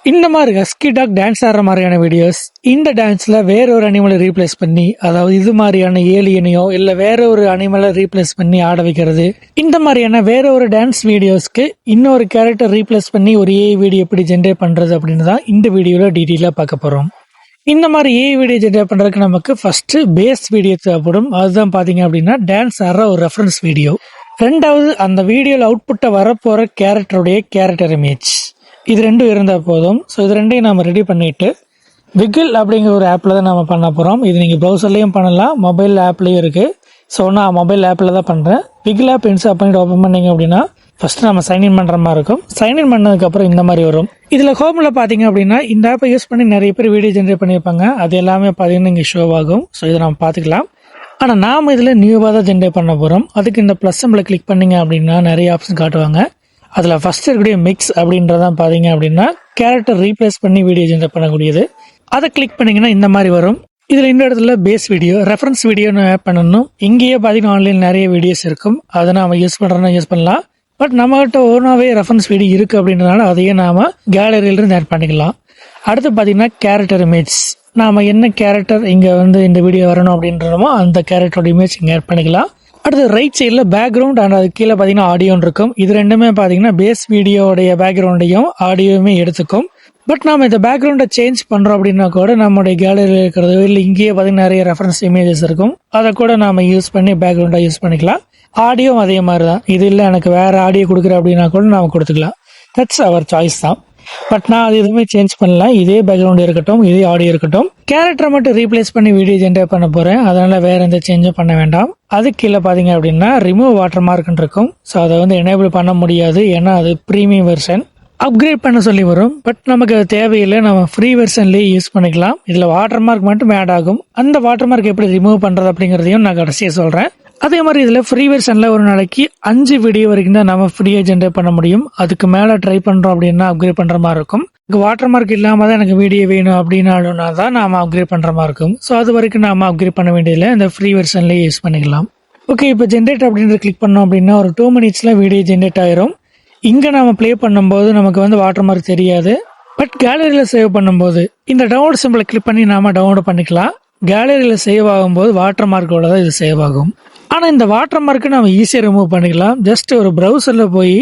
இந்த மாதிரி husky talk dance ஆடுற மாதிரியான வீடியோஸ், இந்த டான்ஸ்ல வேற ஒரு அனிமலை ரீப்ளேஸ் பண்ணி, அதாவது இது மாதிரியான ஏலியனையோ இல்ல வேற ஒரு அனிமலை ரீப்ளேஸ் பண்ணி ஆட வைக்கிறது, இந்த மாதிரியான வேற ஒரு டான்ஸ் வீடியோஸ்க்கு இன்னொரு கேரக்டர் ரீப்ளேஸ் பண்ணி ஒரு ஏஐ வீடியோ எப்படி ஜென்ரேட் பண்றது அப்படின்னு தான் இந்த வீடியோல டீட்டெயிலா பார்க்க போறோம். இந்த மாதிரி ஏஐ வீடியோ ஜென்ரேட் பண்றதுக்கு நமக்கு ஃபர்ஸ்ட் பேஸ் வீடியோ தேவைப்படும். அதுதான் பாத்தீங்க அப்படின்னா டான்ஸ் ஆடுற ஒரு ரெஃபரன்ஸ் வீடியோ. ரெண்டாவது, அந்த வீடியோல அவுட்புட்டை வரப்போற கேரக்டருடைய கேரக்டர் இமேஜ். இது ரெண்டும் இருந்தால் போதும். ஸோ இது ரெண்டையும் நம்ம ரெடி பண்ணிட்டு விகில் அப்படிங்கிற ஒரு ஆப்பில் தான் நம்ம பண்ண போகிறோம். இது நீங்கள் ப்ரௌசர்லேயும் பண்ணலாம், மொபைல் ஆப்லேயும் இருக்குது. ஸோ நான் மொபைல் ஆப்பில் தான் பண்ணுறேன். விகில் ஆப் இன்ஸ்டால் பண்ணிட்டு ஓப்பன் பண்ணிங்க அப்படின்னா ஃபர்ஸ்ட் நம்ம சைன்இன் பண்ணுற மாதிரி இருக்கும். சைன்இன் பண்ணதுக்கப்புறம் இந்த மாதிரி வரும். இதில் ஹோமில் பார்த்தீங்க அப்படின்னா இந்த ஆப்பை யூஸ் பண்ணி நிறைய பேர் வீடியோ ஜென்ரேட் பண்ணியிருப்பாங்க. அது எல்லாமே பார்த்தீங்கன்னா இங்கே ஷோ ஆகும். ஸோ இதை நம்ம பார்த்துக்கலாம். ஆனால் நாம் இதில் நியூவாக தான் ஜென்ரேட் பண்ண போகிறோம். அதுக்கு இந்த ப்ளஸ் சிம்பிளை கிளிக் பண்ணிங்க அப்படின்னா நிறைய ஆப்ஷன் காட்டுவாங்க. அதில் ஃபர்ஸ்ட் இருக்கக்கூடிய மிக்ஸ் அப்படின்றதான் பார்த்தீங்க அப்படின்னா கேரக்டர் ரீப்ளேஸ் பண்ணி வீடியோ ஜென்ரேட் பண்ணக்கூடியது. அதை கிளிக் பண்ணிங்கன்னா இந்த மாதிரி வரும். இதில் இந்த இடத்துல பேஸ் வீடியோ, ரெஃபரன்ஸ் வீடியோன்னு ஆட் பண்ணணும். இங்கேயே பார்த்தீங்கன்னா ஆன்லைன் நிறைய வீடியோஸ் இருக்கும். அதை நாம யூஸ் பண்ணுறோன்னா யூஸ் பண்ணலாம். பட் நம்மகிட்ட ஓனாவே ரெஃபரன்ஸ் வீடியோ இருக்குது அப்படின்றனால அதையே நாம் கேலரியிலிருந்து ஆட் பண்ணிக்கலாம். அடுத்து பார்த்தீங்கன்னா கேரக்டர் இமேஜ். நாம் என்ன கேரக்டர் இங்கே இந்த வீடியோ வரணும் அப்படின்றமோ அந்த கேரக்டரோட இமேஜ் இங்கே ஆட் பண்ணிக்கலாம். அடுத்து ரைட் சைடில் பேக்ரவுண்ட் அண்ட் அது கீழே பார்த்தீங்கன்னா ஆடியோன்னு இருக்கும். இது ரெண்டுமே பார்த்தீங்கன்னா பேஸ் வீடியோடைய பேக்ரவுண்டையும் ஆடியோவுமே எடுத்துக்கும். பட் நாம் இந்த பேக்ரவுண்டை சேஞ்ச் பண்ணுறோம் அப்படின்னா கூட நம்மளுடைய கேலரியில் இருக்கிறது இல்லை இங்கேயே பார்த்தீங்கன்னா நிறைய ரெஃபரன்ஸ் இமேஜஸ் இருக்கும். அதை கூட நாம் யூஸ் பண்ணி பேக்ரவுண்டாக யூஸ் பண்ணிக்கலாம். ஆடியோ அதே மாதிரி தான். இது இல்லை எனக்கு வேறு ஆடியோ கொடுக்குறேன் அப்படின்னா கூட நாம் கொடுத்துக்கலாம். தட்ஸ் அவர் சாய்ஸ் தான். பட் நான் அது எதுவுமே சேஞ்ச் பண்ணல. இதே பேக்ரவுண்ட் இருக்கட்டும், இதே ஆடியோ இருக்கட்டும். கேரக்டரை மட்டும் ரீப்ளேஸ் பண்ணி வீடியோ ஜென்ரேட் பண்ண போறேன். அதனால வேற எந்த சேஞ்சும் பண்ண வேண்டாம். அதுக்கு கீழே பாத்தீங்க அப்படின்னா ரிமூவ் வாட்டர் மார்க்னு இருக்கும். ஸோ அதை எனேபிள் பண்ண முடியாது. ஏன்னா அது ப்ரீமியம் வெர்ஷன். அப்கிரேட் பண்ண சொல்லி வரும். பட் நமக்கு அது தேவையில்லை. நம்ம ஃப்ரீ வெர்ஷன்லேயே யூஸ் பண்ணிக்கலாம். இதில் வாட்டர் மார்க் மட்டும் ஆட் ஆகும். அந்த வாட்டர் மார்க் எப்படி ரிமூவ் பண்றது அப்படிங்கிறதையும் நான் கடைசியாக சொல்றேன். அதே மாதிரி இதில் ஃப்ரீ வெர்ஷனில் ஒரு நாளைக்கு 5 வீடியோ வரைக்கும் தான் நம்ம ஃப்ரீயாக ஜென்ரேட் பண்ண முடியும். அதுக்கு மேலே ட்ரை பண்ணுறோம் அப்படின்னா அப்கிரேட் பண்ணுற மாதிரி இருக்கும். வாட்டர் மார்க் இல்லாமல் தான் எனக்கு வீடியோ வேணும் அப்படின்னாலும்னா தான் நாம் அப்கிரேட் பண்ணுற மாதிரி இருக்கும். ஸோ அது வரைக்கும் நாம் அப்கிரேட் பண்ண வேண்டியதில்லை. இந்த ஃப்ரீ வெர்ஷன்லேயே யூஸ் பண்ணிக்கலாம். ஓகே, இப்போ ஜென்ரேட் அப்படின்றத கிளிக் பண்ணோம் அப்படின்னா ஒரு 2 மினிட்ஸில் வீடியோ ஜென்ரேட் ஆயிரும். இங்கே நம்ம ப்ளே பண்ணும்போது நமக்கு வாட்டர் மார்க் தெரியாது. பட் கேலரியில் சேவ் பண்ணும்போது இந்த டவுன்லோட் சிம்பிளை கிளிக் பண்ணி நாம டவுன்லோட் பண்ணிக்கலாம். கேலரியில் சேவ் ஆகும்போது வாட்டர் மார்க்கோட தான் இது சேவ் ஆகும். ஆனால் இந்த வாட்டர் மார்க்கை நம்ம ஈஸியாக ரிமூவ் பண்ணிக்கலாம். ஜஸ்ட் ஒரு ப்ரௌசரில் போய்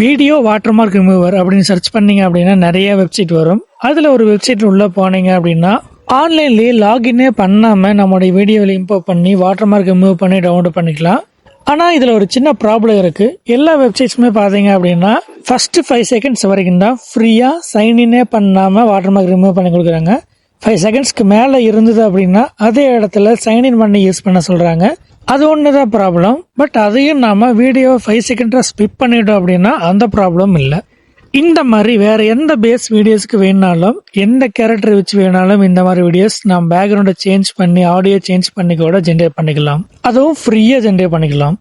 வீடியோ வாட்டர் மார்க் ரிமூவர் அப்படின்னு சர்ச் பண்ணீங்க அப்படின்னா நிறைய வெப்சைட் வரும். அதில் ஒரு வெப்சைட் உள்ள போனீங்க அப்படின்னா ஆன்லைன்லேயே லாகின்னே பண்ணாமல் நம்மளுடைய வீடியோவில் இம்போர்ட் பண்ணி வாட்டர் மார்க் ரிமூவ் பண்ணி டவுன்லோட் பண்ணிக்கலாம். ஆனால் இதில் ஒரு சின்ன ப்ராப்ளம் இருக்குது. எல்லா வெப்சைட்ஸுமே பார்த்தீங்க அப்படின்னா ஃபர்ஸ்ட் 5 செகண்ட்ஸ் வரைக்கும் தான் ஃப்ரீயாக சைன்இன்னே பண்ணாமல் வாட்டர் மார்க் ரிமூவ் பண்ணி கொடுக்குறாங்க. 5 செகண்ட்ஸ்க்கு மேலே இருந்தது அப்படின்னா அதே இடத்துல சைன்இன் பண்ணி யூஸ் பண்ண சொல்கிறாங்க. அது ஒன்று தான் ப்ராப்ளம். பட் அதையும் நாம வீடியோ 5 செகண்டா ஸ்பிப் பண்ணிட்டோம் அப்படின்னா அந்த ப்ராப்ளம் இல்லை. இந்த மாதிரி வேற எந்த பேஸ் வீடியோஸ்க்கு வேணாலும் எந்த கேரக்டர் வச்சு வேணாலும் இந்த மாதிரி வீடியோஸ் நாம் பேக்ரவுண்டை சேஞ்ச் பண்ணி ஆடியோ சேஞ்ச் பண்ணி கூட ஜென்ரேட் பண்ணிக்கலாம். அதுவும் ஃப்ரீயா ஜென்ரேட் பண்ணிக்கலாம்.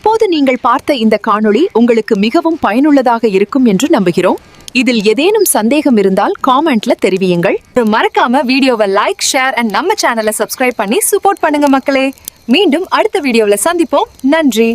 இப்போது நீங்கள் பார்த்த இந்த காணொளி உங்களுக்கு மிகவும் பயனுள்ளதாக இருக்கும் என்று நம்புகிறோம். இதில் ஏதேனும் சந்தேகம் இருந்தால் காமெண்ட்ல தெரிவியுங்கள். மறக்காம வீடியோவை லைக், ஷேர் அண்ட் நம்ம சேனலை சப்ஸ்கிரைப் பண்ணி சப்போர்ட் பண்ணுங்க மக்களே. மீண்டும் அடுத்த வீடியோவில் சந்திப்போம். நன்றி.